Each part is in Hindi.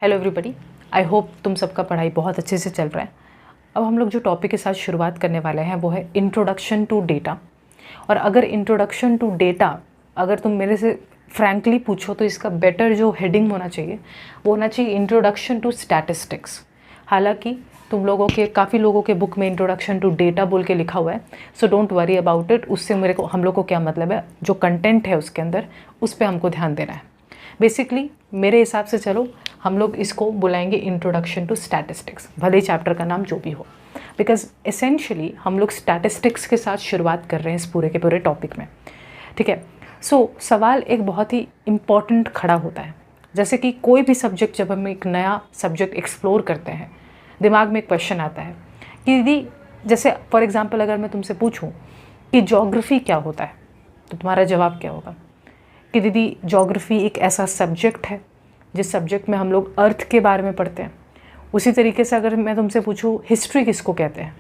हेलो एवरीबॉडी, आई होप तुम सबका पढ़ाई बहुत अच्छे से चल रहा है। अब हम लोग जो टॉपिक के साथ शुरुआत करने वाले हैं वो है इंट्रोडक्शन टू डेटा। और अगर इंट्रोडक्शन टू डेटा अगर तुम मेरे से फ्रैंकली पूछो तो इसका बेटर जो हेडिंग होना चाहिए वो होना चाहिए इंट्रोडक्शन टू स्टैटिस्टिक्स। हालांकि तुम लोगों के काफ़ी लोगों के बुक में इंट्रोडक्शन टू डेटा बोल के लिखा हुआ है, so don't worry about it. उससे हम लोग को क्या मतलब है, जो कंटेंट है उसके अंदर उस पर हमको ध्यान देना है। बेसिकली मेरे हिसाब से चलो हम लोग इसको बुलाएंगे इंट्रोडक्शन टू स्टैटिस्टिक्स, भले ही चैप्टर का नाम जो भी हो, बिकॉज एसेंशियली हम लोग स्टैटिस्टिक्स के साथ शुरुआत कर रहे हैं इस पूरे के पूरे टॉपिक में। ठीक है, सो सवाल एक बहुत ही इम्पॉर्टेंट खड़ा होता है। जैसे कि कोई भी सब्जेक्ट, जब हम एक नया सब्जेक्ट एक्सप्लोर करते हैं, दिमाग में एक क्वेश्चन आता है कि दीदी, जैसे फॉर एग्जांपल अगर मैं तुमसे पूछूं कि ज्योग्राफी क्या होता है, तो तुम्हारा जवाब क्या होगा कि दीदी ज्योग्राफी एक ऐसा सब्जेक्ट है जिस सब्जेक्ट में हम लोग अर्थ के बारे में पढ़ते हैं। उसी तरीके से अगर मैं तुमसे पूछूं हिस्ट्री किसको कहते हैं,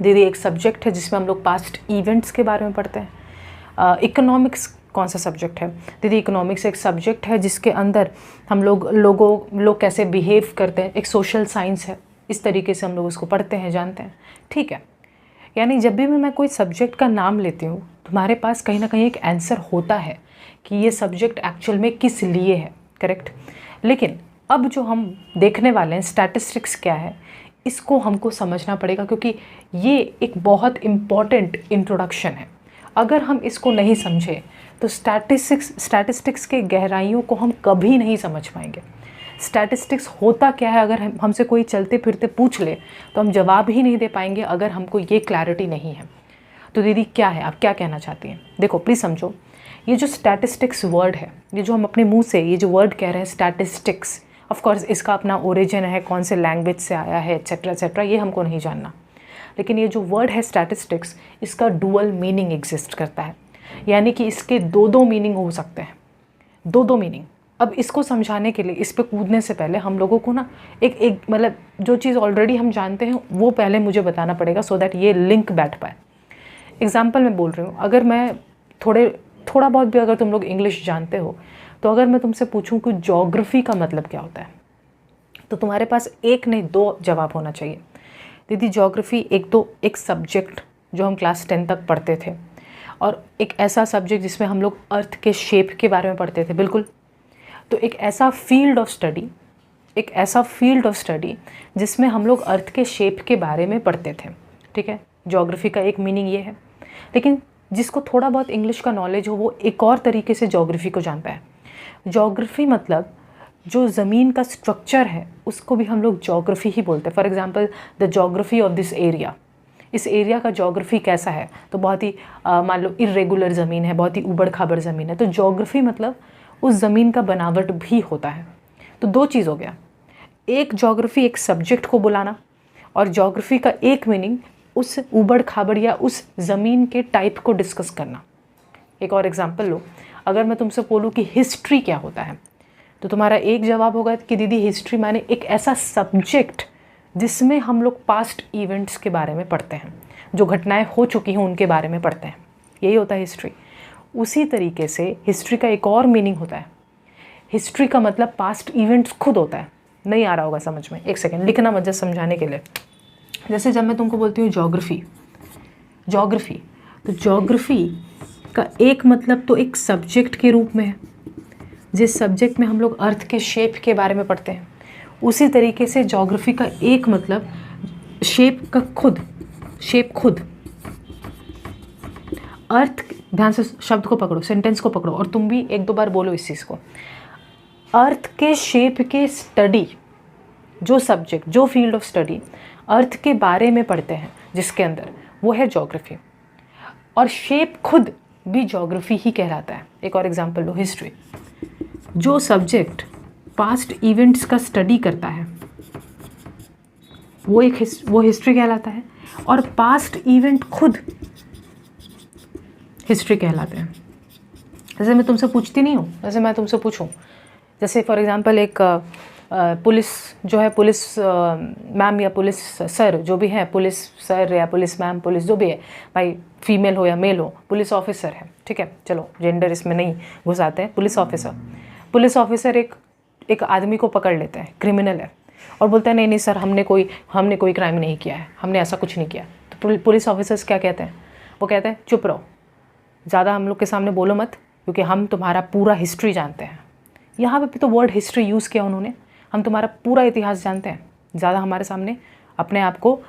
दीदी एक सब्जेक्ट है जिसमें हम लोग पास्ट इवेंट्स के बारे में पढ़ते हैं। इकोनॉमिक्स कौन सा सब्जेक्ट है, दीदी इकोनॉमिक्स एक सब्जेक्ट है जिसके अंदर हम लोग कैसे बिहेव करते हैं, एक सोशल साइंस है। इस तरीके से हम लोग उसको पढ़ते हैं, जानते हैं। ठीक है, यानी जब भी मैं कोई सब्जेक्ट का नाम लेती हूँ तुम्हारे पास कहीं ना कहीं एक आंसर होता है कि ये सब्जेक्ट एक्चुअल में किस लिए है, करेक्ट। लेकिन अब जो हम देखने वाले हैं स्टैटिस्टिक्स क्या है, इसको हमको समझना पड़ेगा, क्योंकि ये एक बहुत इम्पॉर्टेंट इंट्रोडक्शन है। अगर हम इसको नहीं समझे तो स्टैटिस्टिक्स के गहराइयों को हम कभी नहीं समझ पाएंगे। स्टैटिस्टिक्स होता क्या है, अगर हमसे कोई चलते फिरते पूछ ले तो हम जवाब ही नहीं दे पाएंगे अगर हमको ये क्लैरिटी नहीं है। तो दीदी क्या है, आप क्या कहना चाहती हैं? देखो प्लीज़ समझो, ये जो स्टैटिस्टिक्स वर्ड है, ये जो हम अपने मुंह से ये जो वर्ड कह रहे हैं स्टैटिस्टिक्स, ऑफ कोर्स इसका अपना ओरिजिन है, कौन से लैंग्वेज से आया है, एट्सेट्रा एट्सेट्रा, ये हमको नहीं जानना। लेकिन ये जो वर्ड है स्टैटिस्टिक्स, इसका डुअल मीनिंग एग्जिस्ट करता है, यानी कि इसके दो मीनिंग हो सकते हैं, दो मीनिंग। अब इसको समझाने के लिए, इस पर कूदने से पहले हम लोगों को ना एक मतलब जो चीज़ ऑलरेडी हम जानते हैं वो पहले मुझे बताना पड़ेगा, सो दैट ये लिंक बैठ पाए। एग्जाम्पल मैं बोल रही हूँ, अगर मैं थोड़ा बहुत भी अगर तुम लोग इंग्लिश जानते हो, तो अगर मैं तुमसे पूछूं कि ज्योग्राफी का मतलब क्या होता है, तो तुम्हारे पास एक नहीं दो जवाब होना चाहिए। दीदी ज्योग्राफी एक सब्जेक्ट जो हम क्लास 10 तक पढ़ते थे, और एक ऐसा सब्जेक्ट जिसमें हम लोग अर्थ के शेप के बारे में पढ़ते थे, बिल्कुल। तो एक ऐसा फील्ड ऑफ स्टडी जिसमें हम लोग अर्थ के शेप के बारे में पढ़ते थे। ठीक है, ज्योग्राफी का एक मीनिंग ये है। लेकिन जिसको थोड़ा बहुत इंग्लिश का नॉलेज हो वो एक और तरीके से ज्योग्राफी को जानता है। ज्योग्राफी मतलब जो ज़मीन का स्ट्रक्चर है उसको भी हम लोग ज्योग्राफी ही बोलते हैं। For example the geography of this area, इस एरिया का ज्योग्राफी कैसा है, तो बहुत ही मान लो इरेगुलर ज़मीन है, बहुत ही उबड़ खाबड़ ज़मीन है, तो ज्योग्राफी मतलब उस ज़मीन का बनावट भी होता है। तो दो चीज़ हो गया, एक ज्योग्राफी एक सब्जेक्ट को बुलाना, और ज्योग्राफी का एक मीनिंग उस उबड़ खाबड़ या उस ज़मीन के टाइप को डिस्कस करना। एक और एग्जांपल लो, अगर मैं तुमसे बोलूँ कि हिस्ट्री क्या होता है, तो तुम्हारा एक जवाब होगा कि दीदी हिस्ट्री माने एक ऐसा सब्जेक्ट जिसमें हम लोग पास्ट इवेंट्स के बारे में पढ़ते हैं, जो घटनाएं हो चुकी हैं उनके बारे में पढ़ते हैं, यही होता है हिस्ट्री। उसी तरीके से हिस्ट्री का एक और मीनिंग होता है, हिस्ट्री का मतलब पास्ट इवेंट्स खुद होता है। नहीं आ रहा होगा समझ में, एक सेकेंड लिखना मत जस्ट समझाने के लिए। जैसे जब मैं तुमको बोलती हूँ ज्योग्राफी, तो ज्योग्राफी का एक मतलब तो एक सब्जेक्ट के रूप में है, जिस सब्जेक्ट में हम लोग अर्थ के शेप के बारे में पढ़ते हैं। उसी तरीके से ज्योग्राफी का एक मतलब शेप खुद अर्थ, ध्यान से शब्द को पकड़ो, सेंटेंस को पकड़ो, और तुम भी एक दो बार बोलो इस चीज़ को। अर्थ के शेप के स्टडी, जो सब्जेक्ट, जो फील्ड ऑफ स्टडी अर्थ के बारे में पढ़ते हैं जिसके अंदर, वो है ज्योग्राफी। और शेप खुद भी ज्योग्राफी ही कहलाता है। एक और एग्जांपल लो, हिस्ट्री, जो सब्जेक्ट पास्ट इवेंट्स का स्टडी करता है वो हिस्ट्री कहलाता है, और पास्ट इवेंट खुद हिस्ट्री कहलाते हैं। जैसे मैं तुमसे पूछती नहीं हूँ, जैसे मैं तुमसे पूछूँ, जैसे फॉर एग्जांपल एक पुलिस जो है, पुलिस मैम या पुलिस सर जो भी है, पुलिस सर या पुलिस मैम, पुलिस जो भी है भाई, फीमेल हो या मेल हो, पुलिस ऑफिसर है। ठीक है, चलो जेंडर इसमें नहीं घुसाते हैं। पुलिस ऑफिसर एक एक आदमी को पकड़ लेते हैं, क्रिमिनल है, और बोलते हैं नहीं नहीं सर हमने कोई क्राइम नहीं किया है, हमने ऐसा कुछ नहीं किया, तो पुलिस ऑफिसर्स क्या कहते हैं? वो कहते हैं चुप रहो, ज़्यादा हम लोग के सामने बोलो मत, क्योंकि हम तुम्हारा पूरा हिस्ट्री जानते हैं। यहाँ पे भी तो वर्ड हिस्ट्री यूज़ किया उन्होंने, हम तुम्हारा पूरा इतिहास जानते हैं, ज़्यादा हमारे सामने अपने आप को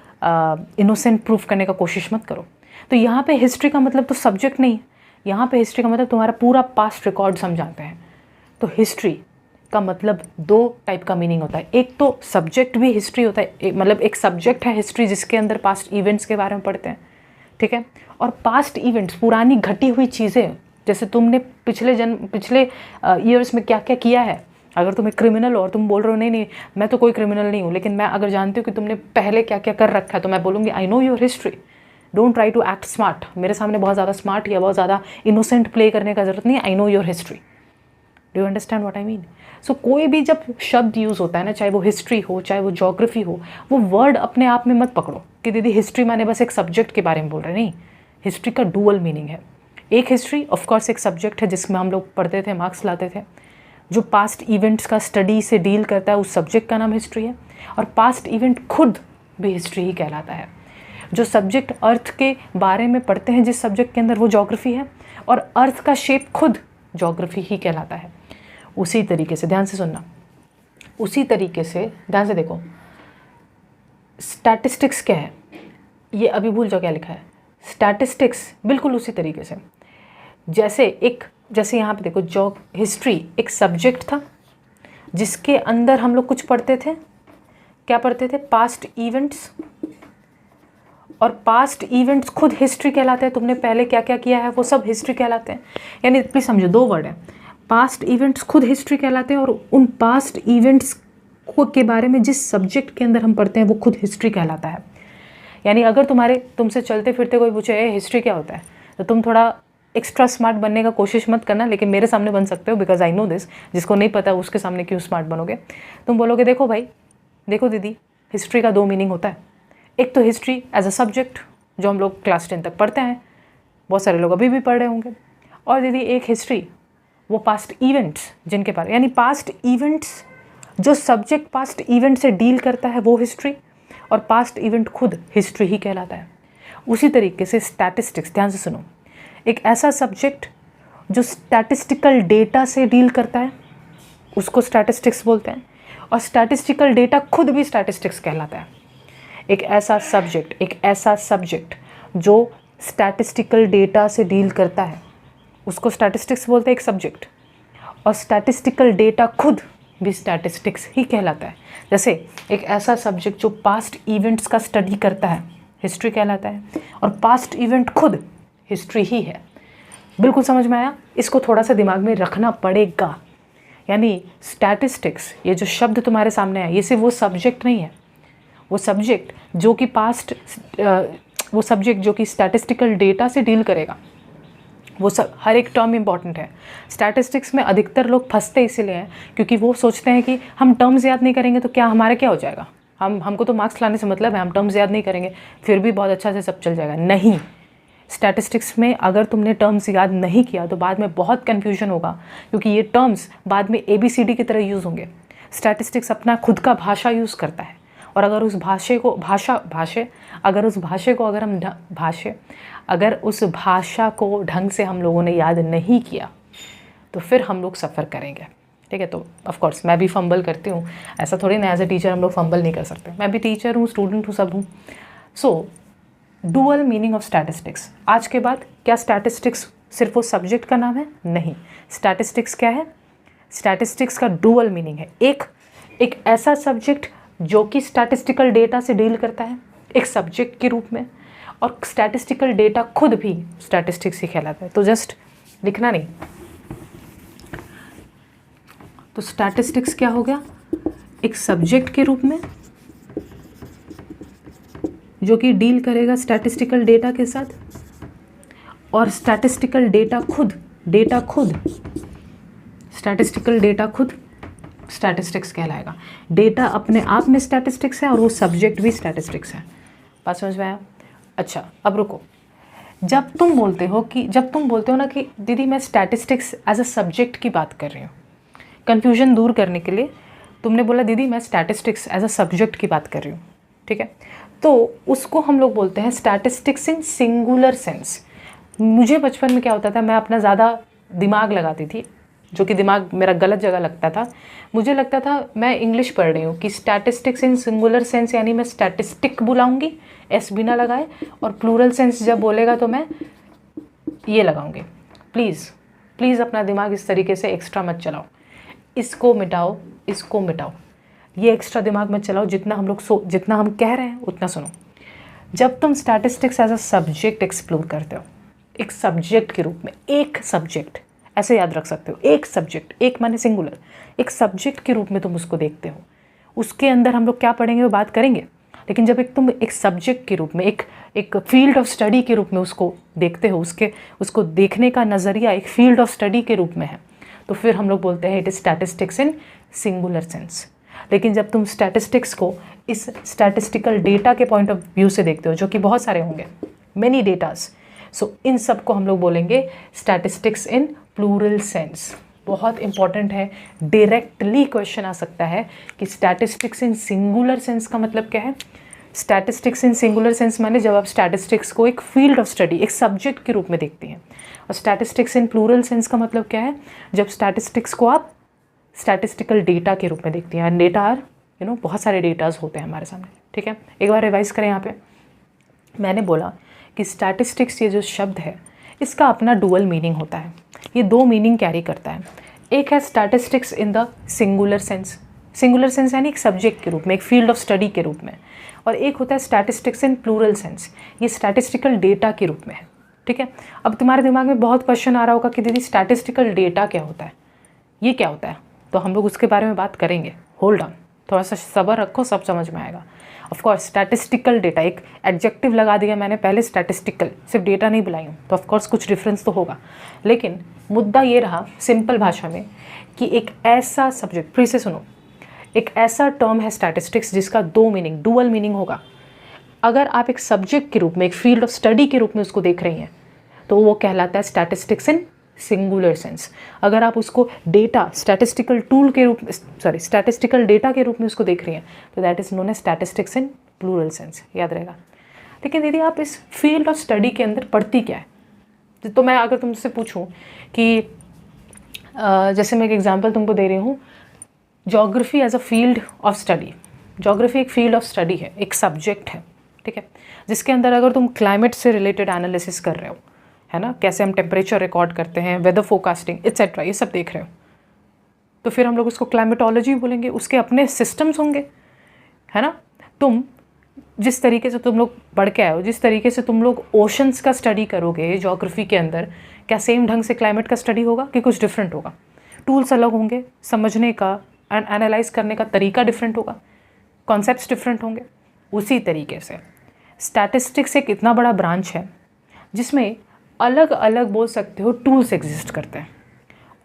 इनोसेंट प्रूफ करने का कोशिश मत करो। तो यहाँ पे हिस्ट्री का मतलब तो सब्जेक्ट नहीं है, यहाँ पे हिस्ट्री का मतलब तुम्हारा पूरा पास्ट रिकॉर्ड्स हम जानते हैं। तो हिस्ट्री का मतलब दो टाइप का मीनिंग होता है, एक तो सब्जेक्ट भी हिस्ट्री होता है, मतलब एक सब्जेक्ट है हिस्ट्री जिसके अंदर पास्ट इवेंट्स के बारे में पढ़ते हैं, ठीक है, और पास्ट इवेंट्स पुरानी घटी हुई चीज़ें, जैसे तुमने पिछले ईयर्स में क्या क्या किया है। अगर तुम एक क्रिमिनल हो और तुम बोल रहे हो नहीं नहीं मैं तो कोई क्रिमिनल नहीं हूँ, लेकिन मैं अगर जानती हूँ कि तुमने पहले क्या क्या कर रखा है, तो मैं बोलूँगी I know your history, don't try to act smart. मेरे सामने बहुत ज़्यादा स्मार्ट या बहुत ज़्यादा इनोसेंट प्ले करने का ज़रूरत नहीं है, I know your history. Do you understand what I mean? So कोई भी जब शब्द यूज़ होता है ना, चाहे वो हिस्ट्री हो चाहे वो ज्योग्राफी हो, वो वर्ड अपने आप में मत पकड़ो कि दीदी हिस्ट्री माने बस एक सब्जेक्ट के बारे में बोल रहे, नहीं, हिस्ट्री का डुअल मीनिंग है। एक हिस्ट्री ऑफकोर्स एक सब्जेक्ट है जिसमें हम लोग पढ़ते थे, मार्क्स लाते थे, जो पास्ट इवेंट्स का स्टडी से डील करता है, उस सब्जेक्ट का नाम हिस्ट्री है। और पास्ट इवेंट खुद भी हिस्ट्री ही कहलाता है। जो सब्जेक्ट अर्थ के बारे में पढ़ते हैं जिस सब्जेक्ट के अंदर, वो ज्योग्राफी है, और अर्थ का शेप खुद ज्योग्राफी ही कहलाता है। उसी तरीके से ध्यान से सुनना, उसी तरीके से ध्यान से देखो, स्टैटिस्टिक्स क्या है, ये अभी भूल जाओ क्या लिखा है, स्टैटिस्टिक्स बिल्कुल उसी तरीके से। जैसे यहाँ पे देखो, जो हिस्ट्री एक सब्जेक्ट था जिसके अंदर हम लोग कुछ पढ़ते थे, क्या पढ़ते थे? पास्ट इवेंट्स, और पास्ट इवेंट्स खुद हिस्ट्री कहलाते हैं। तुमने पहले क्या क्या किया है वो सब हिस्ट्री कहलाते हैं। यानी प्लीज समझो, दो वर्ड है, पास्ट इवेंट्स खुद हिस्ट्री कहलाते हैं, और उन पास्ट इवेंट्स के बारे में जिस सब्जेक्ट के अंदर हम पढ़ते हैं वो खुद हिस्ट्री कहलाता है। यानी अगर तुमसे चलते फिरते कोई पूछे हिस्ट्री क्या होता है, तो तुम थोड़ा एक्स्ट्रा स्मार्ट बनने का कोशिश मत करना, लेकिन मेरे सामने बन सकते हो, बिकॉज आई नो दिस। जिसको नहीं पता उसके सामने क्यों स्मार्ट बनोगे? तुम बोलोगे देखो भाई, देखो दीदी, हिस्ट्री का दो मीनिंग होता है। एक तो हिस्ट्री एज अ सब्जेक्ट जो हम लोग क्लास 10 तक पढ़ते हैं, बहुत सारे लोग अभी भी पढ़ रहे होंगे, और दीदी एक हिस्ट्री वो पास्ट इवेंट्स जिनके बारे, यानी पास्ट इवेंट्स जो सब्जेक्ट पास्ट इवेंट से डील करता है वो हिस्ट्री, और पास्ट इवेंट खुद हिस्ट्री ही कहलाता है। उसी तरीके से स्टैटिस्टिक्स, ध्यान से सुनो, एक ऐसा सब्जेक्ट जो स्टैटिस्टिकल डेटा से डील करता है उसको स्टैटिस्टिक्स बोलते हैं, और स्टैटिस्टिकल डेटा खुद भी स्टैटिस्टिक्स कहलाता है। एक ऐसा सब्जेक्ट जो स्टैटिस्टिकल डेटा से डील करता है उसको स्टैटिस्टिक्स बोलते हैं, एक सब्जेक्ट, और स्टैटिस्टिकल डेटा खुद भी स्टैटिस्टिक्स ही कहलाता है। जैसे एक ऐसा सब्जेक्ट जो पास्ट इवेंट्स का स्टडी करता है हिस्ट्री कहलाता है, और पास्ट इवेंट खुद हिस्ट्री ही है। बिल्कुल समझ में आया? इसको थोड़ा सा दिमाग में रखना पड़ेगा। यानी स्टैटिस्टिक्स, ये जो शब्द तुम्हारे सामने है, ये सिर्फ वो सब्जेक्ट नहीं है, वो सब्जेक्ट जो कि स्टैटिस्टिकल डेटा से डील करेगा, वो सब, हर एक टर्म इंपॉर्टेंट है। स्टैटिस्टिक्स में अधिकतर लोग फंसते इसीलिए हैं क्योंकि वो सोचते हैं कि हम टर्म्स याद नहीं करेंगे तो हमारा क्या हो जाएगा, हमको तो मार्क्स लाने से मतलब है, हम टर्म्स याद नहीं करेंगे फिर भी बहुत अच्छा से सब चल जाएगा। नहीं, स्टैटिस्टिक्स में अगर तुमने टर्म्स याद नहीं किया तो बाद में बहुत कन्फ्यूजन होगा, क्योंकि ये टर्म्स बाद में ABCD की तरह यूज़ होंगे। स्टैटिस्टिक्स अपना खुद का भाषा यूज़ करता है, और अगर उस भाषा को ढंग से हम लोगों ने याद नहीं किया तो फिर हम लोग सफ़र करेंगे। ठीक है, तो ऑफ कोर्स मैं भी फंबल करती हूँ, ऐसा थोड़ी ना एज ए टीचर हम लोग फंबल नहीं कर सकते, मैं भी टीचर हूँ, स्टूडेंट हूँ, सब हूँ। सो डुअल मीनिंग ऑफ स्टैटिस्टिक्स। आज के बाद क्या स्टैटिस्टिक्स सिर्फ वो सब्जेक्ट का नाम है? नहीं, स्टैटिस्टिक्स क्या है? स्टैटिस्टिक्स का डुअल मीनिंग है, एक ऐसा सब्जेक्ट जो कि स्टैटिस्टिकल डेटा से डील करता है एक सब्जेक्ट के रूप में, और स्टैटिस्टिकल डेटा खुद भी स्टैटिस्टिक्स ही कहलाता है। तो जस्ट लिखना नहीं, तो स्टैटिस्टिक्स क्या हो गया? एक सब्जेक्ट के रूप में जो कि डील करेगा स्टैटिस्टिकल डेटा के साथ, और स्टैटिस्टिकल डेटा खुद स्टैटिस्टिक्स कहलाएगा। डेटा अपने आप में स्टैटिस्टिक्स है और वो सब्जेक्ट भी स्टैटिस्टिक्स है। बात समझ में आया? अच्छा, अब रुको, जब तुम बोलते हो ना कि दीदी मैं स्टैटिस्टिक्स एज अ सब्जेक्ट की बात कर रही हूँ, कन्फ्यूजन दूर करने के लिए तुमने बोला दीदी मैं स्टैटिस्टिक्स एज अ सब्जेक्ट की बात कर रही हूँ, ठीक है, तो उसको हम लोग बोलते हैं स्टैटिस्टिक्स इन सिंगुलर सेंस। मुझे बचपन में क्या होता था, मैं अपना ज़्यादा दिमाग लगाती थी, जो कि दिमाग मेरा गलत जगह लगता था। मुझे लगता था मैं इंग्लिश पढ़ रही हूँ कि स्टैटिस्टिक्स इन सिंगुलर सेंस यानी मैं स्टैटिस्टिक बुलाऊंगी एस बिना लगाए, और प्लूरल सेंस जब बोलेगा तो मैं ये लगाऊंगी। प्लीज़ प्लीज़ अपना दिमाग इस तरीके से एक्स्ट्रा मत चलाओ, इसको मिटाओ, इसको मिटाओ, ये एक्स्ट्रा दिमाग मत चलाओ। जितना हम कह रहे हैं उतना सुनो। जब तुम statistics as a subject explore करते हो, एक सब्जेक्ट के रूप में, एक सब्जेक्ट ऐसे याद रख सकते हो, एक सब्जेक्ट, एक माने सिंगुलर, एक सब्जेक्ट के रूप में तुम उसको देखते हो। उसके अंदर हम लोग क्या पढ़ेंगे वो बात करेंगे, लेकिन जब तुम एक सब्जेक्ट के रूप में, एक फील्ड ऑफ स्टडी के रूप में उसको देखते हो, उसको देखने का नज़रिया एक फील्ड ऑफ स्टडी के रूप में है, तो फिर हम लोग बोलते हैं it is statistics in singular sense. लेकिन जब तुम स्टैटिस्टिक्स को इस स्टैटिस्टिकल डेटा के पॉइंट ऑफ व्यू से देखते हो, जो कि बहुत सारे होंगे, मेनी डेटास, सो इन सब को हम लोग बोलेंगे स्टैटिस्टिक्स इन प्लूरल सेंस। बहुत इंपॉर्टेंट है, डायरेक्टली क्वेश्चन आ सकता है कि स्टैटिस्टिक्स इन सिंगुलर सेंस का मतलब क्या है। स्टैटिस्टिक्स इन सिंगुलर सेंस माने जब आप स्टैटिस्टिक्स को एक फील्ड ऑफ स्टडी, एक सब्जेक्ट के रूप में देखती हैं, और स्टैटिस्टिक्स इन प्लूरल सेंस का मतलब क्या है, जब स्टैटिस्टिक्स को आप स्टैटिस्टिकल डेटा के रूप में देखती हैं। डेटा आर बहुत सारे डेटाज होते हैं हमारे सामने, ठीक है। एक बार रिवाइज करें। यहाँ पे मैंने बोला कि स्टैटिस्टिक्स ये जो शब्द है इसका अपना डुअल मीनिंग होता है, ये दो मीनिंग कैरी करता है। एक है statistics in the singular sense, singular sense यानी एक सब्जेक्ट के रूप में, एक फील्ड ऑफ स्टडी के रूप में, और एक होता है स्टैटिस्टिक्स इन प्लूरल सेंस, ये स्टैटिस्टिकल डेटा के रूप में है, ठीक है। अब तुम्हारे दिमाग में बहुत क्वेश्चन आ रहा होगा कि दीदी स्टैटिस्टिकल डेटा क्या होता है, ये क्या होता है, तो हम लोग उसके बारे में बात करेंगे। होल्ड ऑन, थोड़ा सा सब्र रखो, सब समझ में आएगा। ऑफ कोर्स स्टैटिस्टिकल डेटा, एक एडजेक्टिव लगा दिया मैंने पहले, स्टैटिस्टिकल, सिर्फ डेटा नहीं बुलाई हूँ, तो ऑफ कोर्स कुछ डिफरेंस तो होगा, लेकिन मुद्दा ये रहा सिंपल भाषा में कि एक ऐसा सब्जेक्ट, फिर से सुनो, एक ऐसा टर्म है स्टैटिस्टिक्स जिसका दो मीनिंग, डुअल मीनिंग होगा। अगर आप एक सब्जेक्ट के रूप में, एक फील्ड ऑफ स्टडी के रूप में उसको देख रही हैं, तो वो कहलाता है स्टैटिस्टिक्स इन सिंगुलर सेंस। अगर आप उसको डेटा, स्टैटिस्टिकल टूल के रूप में, स्टैटिस्टिकल डेटा के रूप में उसको देख रही हैं, तो that is known as statistics in plural sense, याद रहेगा। लेकिन दीदी आप इस फील्ड ऑफ स्टडी के अंदर पढ़ती क्या है, तो मैं अगर तुमसे पूछूं कि जैसे मैं एक एग्जांपल तुमको दे रही हूँ, geography as a field of study, geography एक फील्ड ऑफ स्टडी है, एक सब्जेक्ट है, ठीक है, जिसके अंदर अगर तुम क्लाइमेट से रिलेटेड एनालिसिस कर रहे हो, है ना, कैसे हम टेम्परेचर रिकॉर्ड करते हैं, वेदर फोरकास्टिंग एट्सेट्रा, ये सब देख रहे हो, तो फिर हम लोग उसको क्लाइमेटोलॉजी बोलेंगे, उसके अपने सिस्टम्स होंगे, है ना। तुम जिस तरीके से तुम लोग पढ़ के आए हो, जिस तरीके से तुम लोग ओशंस का स्टडी करोगे ज्योग्राफी के अंदर, क्या सेम ढंग से क्लाइमेट का स्टडी होगा कि कुछ डिफरेंट होगा? टूल्स अलग होंगे, समझने का एंड एनालाइज करने का तरीका डिफरेंट होगा, कॉन्सेप्ट्स डिफरेंट होंगे। उसी तरीके से स्टैटिस्टिक्स एक इतना बड़ा ब्रांच है जिसमें अलग अलग बोल सकते हो टूल्स एग्जिस्ट करते हैं।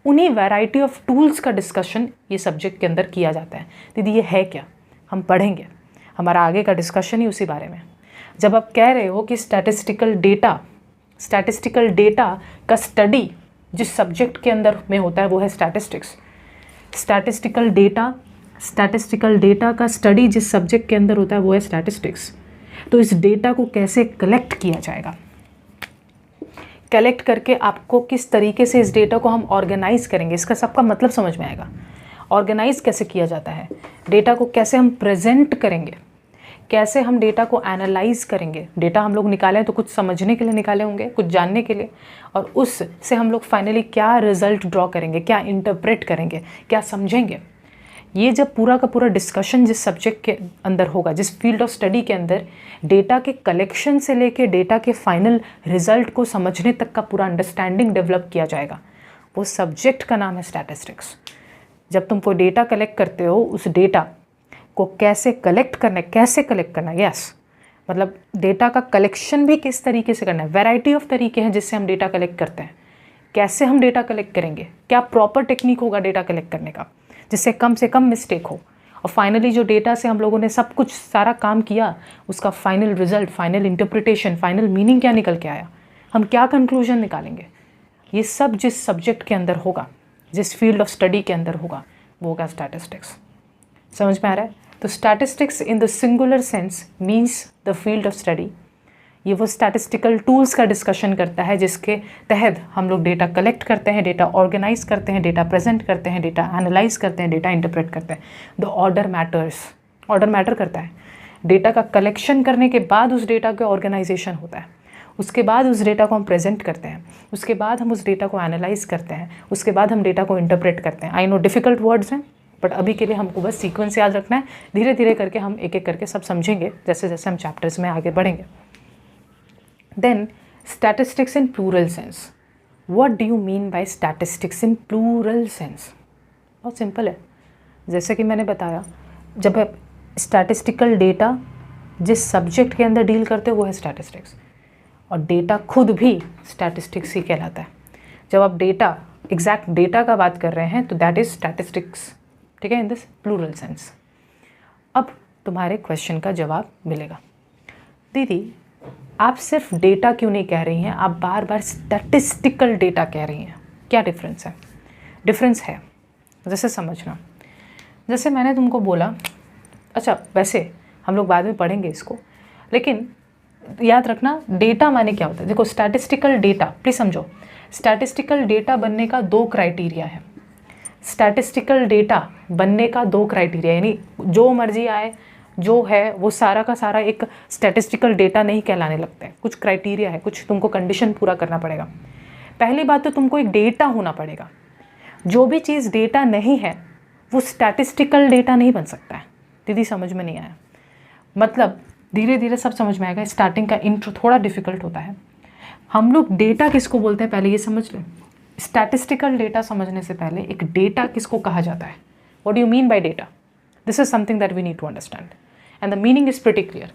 उन्हीं वैरायटी ऑफ टूल्स का डिस्कशन ये सब्जेक्ट के अंदर किया जाता है। दीदी ये है क्या, हम पढ़ेंगे, हमारा आगे का डिस्कशन ही उसी बारे में। जब आप कह रहे हो कि स्टैटिस्टिकल डेटा का स्टडी जिस सब्जेक्ट के अंदर में होता है वो है स्टैटिस्टिक्स। स्टैटिस्टिकल डेटा का स्टडी जिस सब्जेक्ट के अंदर होता है वो है स्टैटिस्टिक्स। तो इस डेटा को कैसे कलेक्ट किया जाएगा, कलेक्ट करके आपको किस तरीके से इस डेटा को हम ऑर्गेनाइज करेंगे, इसका सबका मतलब समझ में आएगा। ऑर्गेनाइज कैसे किया जाता है, डेटा को कैसे हम प्रेजेंट करेंगे, कैसे हम डेटा को एनालाइज करेंगे। डेटा हम लोग निकाले हैं तो कुछ समझने के लिए निकाले होंगे, कुछ जानने के लिए, और उससे हम लोग फाइनली क्या रिजल्ट ड्रॉ करेंगे, क्या इंटरप्रेट करेंगे, क्या समझेंगे। ये जब पूरा का पूरा डिस्कशन जिस सब्जेक्ट के अंदर होगा, जिस फील्ड ऑफ स्टडी के अंदर डेटा के कलेक्शन से लेके डेटा के फाइनल रिजल्ट को समझने तक का पूरा अंडरस्टैंडिंग डेवलप किया जाएगा, वो सब्जेक्ट का नाम है स्टैटिस्टिक्स। जब तुम कोई डेटा कलेक्ट करते हो, उस डेटा को कैसे कलेक्ट करना है, यस, मतलब डेटा का कलेक्शन भी किस तरीके से करना है। वैरायटी ऑफ तरीके हैं जिससे हम डेटा कलेक्ट करते हैं। कैसे हम डेटा कलेक्ट करेंगे, क्या प्रॉपर टेक्निक होगा डेटा कलेक्ट करने का जिससे कम से कम मिस्टेक हो, और फाइनली जो डेटा से हम लोगों ने सब कुछ सारा काम किया, उसका final result, final interpretation, final meaning क्या निकल के आया, हम क्या कंक्लूजन निकालेंगे, ये सब जिस सब्जेक्ट के अंदर होगा, जिस फील्ड ऑफ स्टडी के अंदर होगा, वो होगा स्टैटिस्टिक्स। समझ में आ रहा है? तो statistics in the singular sense means the field of study. ये वो स्टैटिस्टिकल टूल्स का डिस्कशन करता है जिसके तहत हम लोग डेटा कलेक्ट करते हैं, डेटा ऑर्गेनाइज करते हैं, डेटा प्रेजेंट करते हैं, डेटा एनालाइज करते हैं, डेटा इंटरप्रेट करते हैं। The order matters, order matter करता है। डेटा का कलेक्शन करने के बाद उस डेटा का ऑर्गेनाइजेशन होता है, उसके बाद उस डेटा को हम प्रेजेंट करते हैं, उसके बाद हम उस डेटा को एनालाइज करते हैं, उसके बाद हम डेटा को इंटरप्रेट करते हैं। आई नो डिफ़िकल्ट वर्ड्स हैं, बट अभी के लिए हमको बस सीक्वेंस याद रखना है। धीरे धीरे करके हम एक एक करके सब समझेंगे जैसे जैसे हम चैप्टर्स में आगे बढ़ेंगे। Then statistics in plural sense. What do you mean by statistics in plural sense? बहुत सिंपल है। जैसे कि मैंने बताया, जब आप स्टैटिस्टिकल डेटा जिस सब्जेक्ट के अंदर डील करते हो वो है स्टैटिस्टिक्स, और डेटा खुद भी स्टैटिस्टिक्स ही कहलाता है। जब आप डेटा, एग्जैक्ट डेटा का बात कर रहे हैं तो दैट इज़ स्टैटिस्टिक्स, ठीक है, इन दिस प्लूरल सेंस। अब तुम्हारे क्वेश्चन का जवाब मिलेगा, दीदी आप सिर्फ डेटा क्यों नहीं कह रही हैं, आप बार बार स्टैटिस्टिकल डेटा कह रही हैं, क्या डिफरेंस है? डिफरेंस है, जैसे समझना, जैसे मैंने तुमको बोला, अच्छा वैसे हम लोग बाद में पढ़ेंगे इसको, लेकिन याद रखना डेटा माने क्या होता है। देखो स्टैटिस्टिकल डेटा, प्लीज़ समझो, स्टैटिस्टिकल डेटा बनने का 2 क्राइटेरिया है। स्टैटिस्टिकल डेटा बनने का 2 क्राइटेरिया, यानी जो मर्जी आए जो है वो सारा का सारा एक स्टैटिस्टिकल डेटा नहीं कहलाने लगता है। कुछ क्राइटेरिया है, कुछ तुमको कंडीशन पूरा करना पड़ेगा। पहली बात तो तुमको एक डेटा होना पड़ेगा। जो भी चीज़ डेटा नहीं है वो स्टैटिस्टिकल डेटा नहीं बन सकता है। दीदी समझ में नहीं आया? मतलब धीरे धीरे सब समझ में आएगा। स्टार्टिंग का इंट्रो थोड़ा डिफिकल्ट होता है। हम लोग डेटा किसको बोलते हैं पहले ये समझ लें। स्टैटिस्टिकल डेटा समझने से पहले एक डेटा किसको कहा जाता है, what do you mean by data, this is something that we need to understand and the meaning is pretty clear.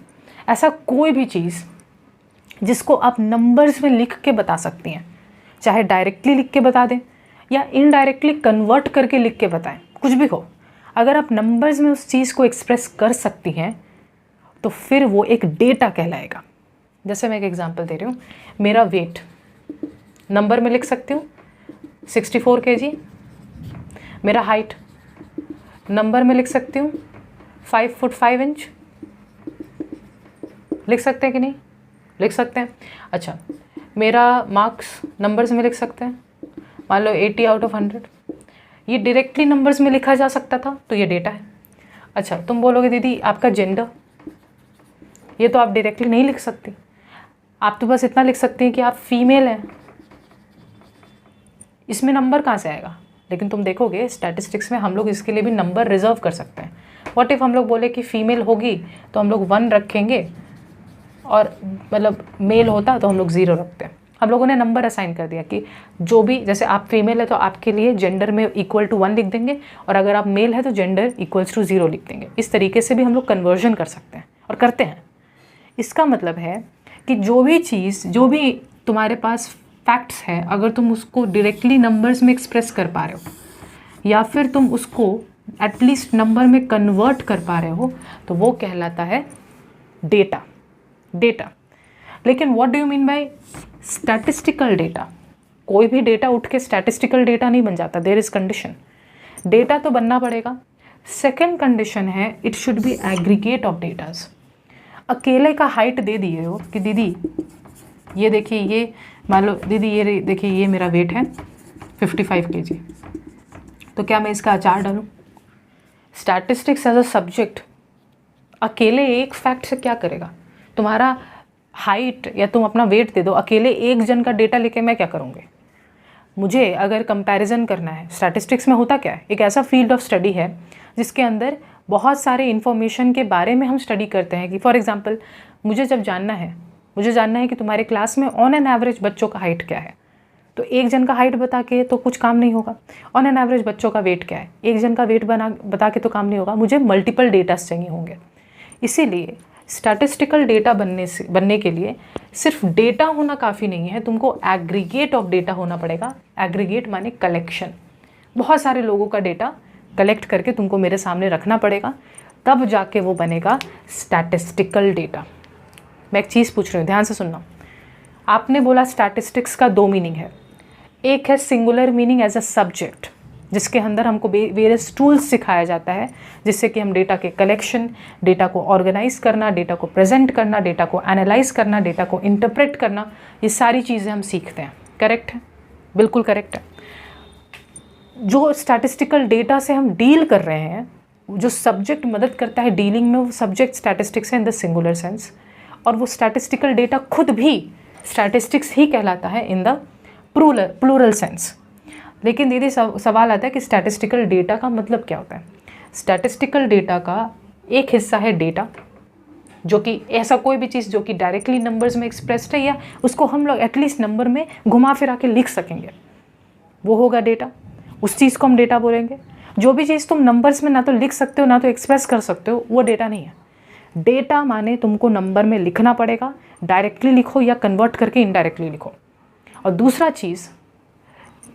ऐसा कोई भी चीज़ जिसको आप नंबर्स में लिख के बता सकती हैं, चाहे डायरेक्टली लिख के बता दें या इनडायरेक्टली कन्वर्ट करके लिख के बताएं, कुछ भी हो, अगर आप नंबर्स में उस चीज़ को एक्सप्रेस कर सकती हैं तो फिर वो एक डेटा कहलाएगा। जैसे मैं एक एग्जांपल दे रही हूँ, मेरा वेट नंबर में लिख सकती हूँ 64 kg, मेरा हाइट नंबर में लिख सकती हूँ 5 फुट 5 इंच, लिख सकते हैं कि नहीं? लिख सकते हैं। अच्छा, मेरा मार्क्स नंबर्स में लिख सकते हैं, मान लो 80 आउट ऑफ 100, ये डायरेक्टली नंबर्स में लिखा जा सकता था तो ये डेटा है। अच्छा, तुम बोलोगे दीदी आपका जेंडर, ये तो आप डायरेक्टली नहीं लिख सकती, आप तो बस इतना लिख सकती हैं कि आप फीमेल हैं, इसमें नंबर कहाँ से आएगा? लेकिन तुम देखोगे स्टैटिस्टिक्स में हम लोग इसके लिए भी नंबर रिजर्व कर सकते हैं। व्हाट इफ़ हम लोग बोले कि फ़ीमेल होगी तो हम लोग 1 रखेंगे, और मतलब मेल होता तो हम लोग 0 रखते हैं। हम लोगों ने नंबर असाइन कर दिया कि जो भी, जैसे आप फीमेल है तो आपके लिए जेंडर में इक्वल टू 1 लिख देंगे, और अगर आप मेल है तो जेंडर इक्वल्स टू 0 लिख देंगे। इस तरीके से भी हम लोग कन्वर्जन कर सकते हैं और करते हैं। इसका मतलब है कि जो भी चीज़, जो भी तुम्हारे पास फैक्ट्स है, अगर तुम उसको डायरेक्टली नंबर्स में एक्सप्रेस कर पा रहे हो या फिर तुम उसको एटलीस्ट नंबर में कन्वर्ट कर पा रहे हो तो वो कहलाता है डेटा। डेटा। लेकिन what do you mean bye statistical data? कोई भी डेटा उठ के स्टैटिस्टिकल डेटा नहीं बन जाता, देयर इज़ कंडीशन। डेटा तो बनना पड़ेगा। सेकेंड कंडीशन है it should be aggregate of datas. अकेले का हाइट दे दिए हो कि दीदी ये देखिए, ये मान लो दीदी ये देखिए ये मेरा वेट है 55 kg, तो क्या मैं इसका अचार डालूँ? स्टैटिस्टिक्स एज अ सब्जेक्ट अकेले एक फैक्ट से क्या करेगा? तुम्हारा हाइट या तुम अपना वेट दे दो, अकेले एक जन का डेटा लेके मैं क्या करूँगी? मुझे अगर कंपैरिजन करना है, स्टैटिस्टिक्स में होता क्या है, एक ऐसा फील्ड ऑफ स्टडी है जिसके अंदर बहुत सारे इन्फॉर्मेशन के बारे में हम स्टडी करते हैं। कि फॉर एग्जांपल मुझे जब जानना है कि तुम्हारे क्लास में ऑन एन एवरेज बच्चों का हाइट क्या है, तो एक जन का हाइट बता के तो कुछ काम नहीं होगा। ऑन एन एवरेज बच्चों का वेट क्या है, एक जन का वेट बता के तो काम नहीं होगा, मुझे मल्टीपल डेटास चाहिए होंगे। इसीलिए स्टैटिस्टिकल डेटा बनने के लिए सिर्फ डेटा होना काफ़ी नहीं है, तुमको एग्रीगेट ऑफ डेटा होना पड़ेगा। एग्रीगेट माने कलेक्शन, बहुत सारे लोगों का डेटा कलेक्ट करके तुमको मेरे सामने रखना पड़ेगा, तब जाके वो बनेगा स्टैटिस्टिकल डेटा। मैं एक चीज़ पूछ रही हूँ, ध्यान से सुनना। आपने बोला स्टैटिस्टिक्स का 2 मीनिंग है, एक है singular meaning as a subject, जिसके अंदर हमको वेरियस टूल्स सिखाया जाता है जिससे कि हम डेटा के कलेक्शन, डेटा को ऑर्गेनाइज करना, डेटा को प्रेजेंट करना, डेटा को एनालाइज करना, डेटा को इंटरप्रेट करना, ये सारी चीज़ें हम सीखते हैं। करेक्ट है, बिल्कुल करेक्ट है। जो स्टैटिस्टिकल डेटा से हम डील कर रहे हैं, जो सब्जेक्ट मदद करता है डीलिंग में, वो सब्जेक्ट स्टैटिस्टिक्स है इन द सिंगुलर सेंस, और वो स्टैटिस्टिकल डेटा खुद भी स्टैटिस्टिक्स ही कहलाता है इन द प्लूरल सेंस। लेकिन दीदी सवाल आता है कि स्टैटिस्टिकल डेटा का मतलब क्या होता है। स्टैटिस्टिकल डेटा का एक हिस्सा है डेटा, जो कि ऐसा कोई भी चीज़ जो कि डायरेक्टली नंबर्स में एक्सप्रेस्ड है या उसको हम लोग एटलीस्ट नंबर में घुमा फिरा के लिख सकेंगे, वो होगा डेटा। उस चीज़ को हम डेटा बोलेंगे। जो भी चीज़ तुम नंबर्स में ना तो लिख सकते हो ना तो एक्सप्रेस कर सकते हो, वो डेटा नहीं है। डेटा माने तुमको नंबर में लिखना पड़ेगा, डायरेक्टली लिखो या कन्वर्ट करके इनडायरेक्टली लिखो। और दूसरा चीज़,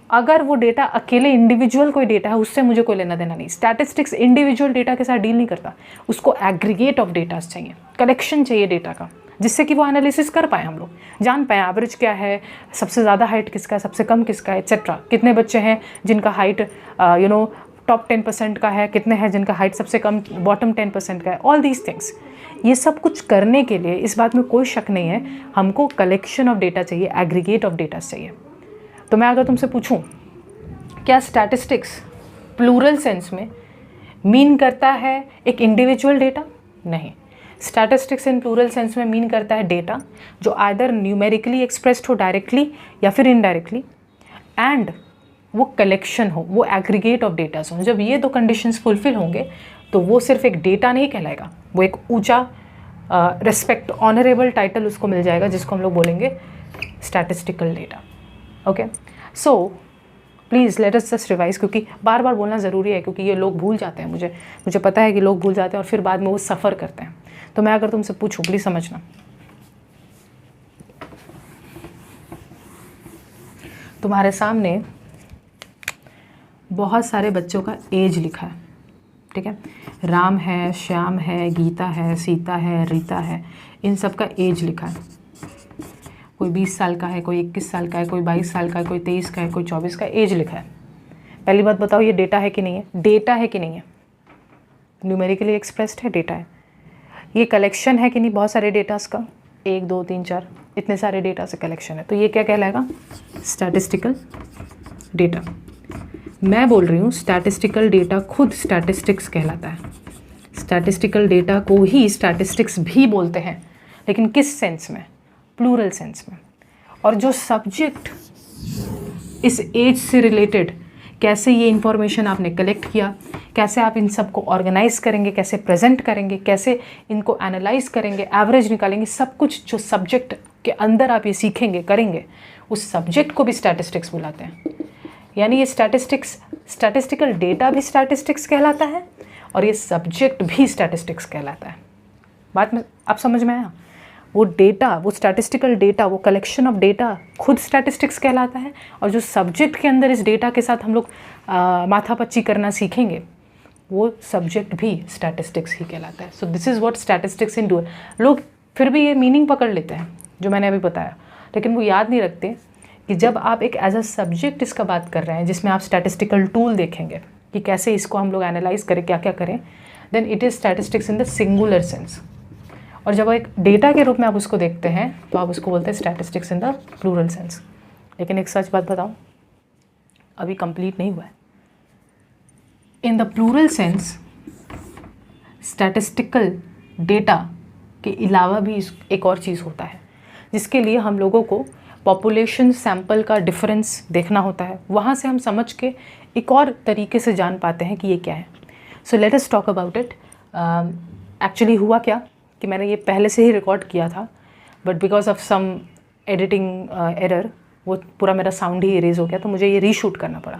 अगर वो डेटा अकेले इंडिविजुअल कोई डेटा है उससे मुझे कोई लेना देना नहीं। स्टैटिस्टिक्स इंडिविजुअल डेटा के साथ डील नहीं करता, उसको एग्रीगेट ऑफ डेटास चाहिए, कलेक्शन चाहिए डेटा का, जिससे कि वो एनालिसिस कर पाए, हम लोग जान पाएँ एवरेज क्या है, सबसे ज़्यादा हाइट किसका है, सबसे कम किसका है, एक्सेट्रा। कितने बच्चे हैं जिनका हाइट टॉप 10% का है, कितने हैं जिनका हाइट सबसे कम बॉटम 10% का है। ऑल दीज थिंग्स, ये सब कुछ करने के लिए इस बात में कोई शक नहीं है, हमको कलेक्शन ऑफ डेटा चाहिए, एग्रीगेट ऑफ डेटा चाहिए। तो मैं अगर तुमसे पूछूं क्या स्टैटिस्टिक्स प्लूरल सेंस में मीन करता है एक इंडिविजुअल डेटा? नहीं। स्टैटिस्टिक्स इन प्लूरल सेंस में मीन करता है डेटा जो आइदर न्यूमेरिकली एक्सप्रेस्ड हो डायरेक्टली या फिर इनडायरेक्टली, एंड वो कलेक्शन हो, वो एग्रीगेट ऑफ डेटास हो। जब ये दो कंडीशंस फुलफिल होंगे तो वो सिर्फ एक डेटा नहीं कहलाएगा, वो एक ऊंचा रिस्पेक्ट, ऑनरेबल टाइटल उसको मिल जाएगा, जिसको हम लोग बोलेंगे statistical data. Okay, so please let us just revise, क्योंकि बार बार बोलना ज़रूरी है, क्योंकि ये लोग भूल जाते हैं। मुझे पता है कि लोग भूल जाते हैं और फिर बाद में वो सफ़र करते हैं। तो मैं अगर तुमसे पूछूं, प्लीज़ समझना, तुम्हारे सामने बहुत सारे बच्चों का एज लिखा है, ठीक है। राम है, श्याम है, गीता है, सीता है, रीता है, इन सब का एज लिखा है। कोई 20 साल का है, कोई 21 साल का है, कोई 22 साल का है, कोई 23 का है, कोई 24 का एज लिखा है। पहली बात बताओ, ये डेटा है कि नहीं है? डेटा है कि नहीं है? न्यूमेरिकली एक्सप्रेस्ड है, डेटा है। ये कलेक्शन है कि नहीं बहुत सारे डेटास का? 1 2 3 4 इतने सारे डेटा से कलेक्शन है, तो ये क्या कहलाएगा? Statistical data. मैं बोल रही हूँ स्टैटिस्टिकल डेटा खुद स्टैटिस्टिक्स कहलाता है। स्टैटिस्टिकल डेटा को ही स्टैटिस्टिक्स भी बोलते हैं, लेकिन किस सेंस में? प्लूरल सेंस में। और जो सब्जेक्ट इस एज से रिलेटेड, कैसे ये इंफॉर्मेशन आपने कलेक्ट किया, कैसे आप इन सबको ऑर्गेनाइज करेंगे, कैसे प्रेजेंट करेंगे, कैसे इनको एनालाइज करेंगे, एवरेज निकालेंगे, सब कुछ जो सब्जेक्ट के अंदर आप ये सीखेंगे, करेंगे, उस सब्जेक्ट को भी स्टैटिस्टिक्स बुलाते हैं। यानी ये स्टैटिस्टिकल डेटा भी स्टैटिस्टिक्स कहलाता है और ये सब्जेक्ट भी स्टैटिस्टिक्स कहलाता है। बात में आप समझ में आया? वो डेटा, वो स्टैटिस्टिकल डेटा, वो कलेक्शन ऑफ डेटा खुद स्टैटिस्टिक्स कहलाता है, और जो सब्जेक्ट के अंदर इस डेटा के साथ हम लोग माथापच्ची करना सीखेंगे, वो सब्जेक्ट भी स्टैटिस्टिक्स ही कहलाता है। So this is what statistics in do. लोग फिर भी ये मीनिंग पकड़ लेते हैं जो मैंने अभी बताया, लेकिन वो याद नहीं रखते कि जब आप एक एज अ सब्जेक्ट इसका बात कर रहे हैं, जिसमें आप स्टैटिस्टिकल टूल देखेंगे कि कैसे इसको हम लोग एनालाइज करें, क्या क्या करें, then it is statistics in the singular sense. और जब एक डेटा के रूप में आप उसको देखते हैं तो आप उसको बोलते हैं statistics in the plural sense. लेकिन एक सच बात बताऊं, अभी कंप्लीट नहीं हुआ है। In the plural sense statistical data के अलावा भी एक और चीज़ होता है, जिसके लिए हम लोगों को पॉपुलेशन सैंपल का डिफरेंस देखना होता है। वहाँ से हम समझ के एक और तरीके से जान पाते हैं कि ये क्या है। So let us talk about it. Actually हुआ क्या कि मैंने ये पहले से ही रिकॉर्ड किया था, but because of some editing error वो पूरा मेरा साउंड ही इरेज हो गया, तो मुझे ये रीशूट करना पड़ा।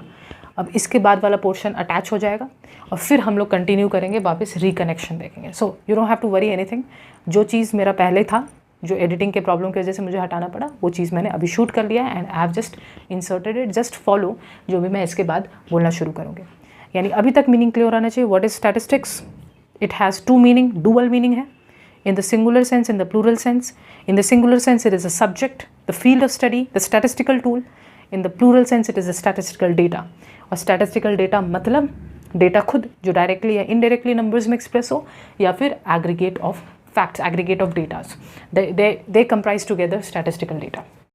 अब इसके बाद वाला पोर्शन अटैच हो जाएगा और फिर हम लोग कंटिन्यू करेंगे, वापस रिकनेक्शन देखेंगे। So you don't have to worry anything. जो चीज़ मेरा पहले था, जो एडिटिंग के प्रॉब्लम की वजह से मुझे हटाना पड़ा, वो चीज़ मैंने अभी शूट कर लिया and I have just inserted it. Just follow जो भी मैं इसके बाद बोलना शुरू करूँगी। यानी अभी तक मीनिंग क्लियर आना चाहिए। What is statistics? It has 2 meaning, dual meaning है। In the singular sense, in the plural sense. In the singular sense, it is a subject, the field of study, the statistical tool. In the plural sense it is a statistical data. और स्टैटिस्टिकल डेटा मतलब डेटा खुद जो डायरेक्टली या इनडायरेक्टली नंबर्स में एक्सप्रेस हो, या फिर aggregate of facts, aggregate of datas, they comprise together statistical data.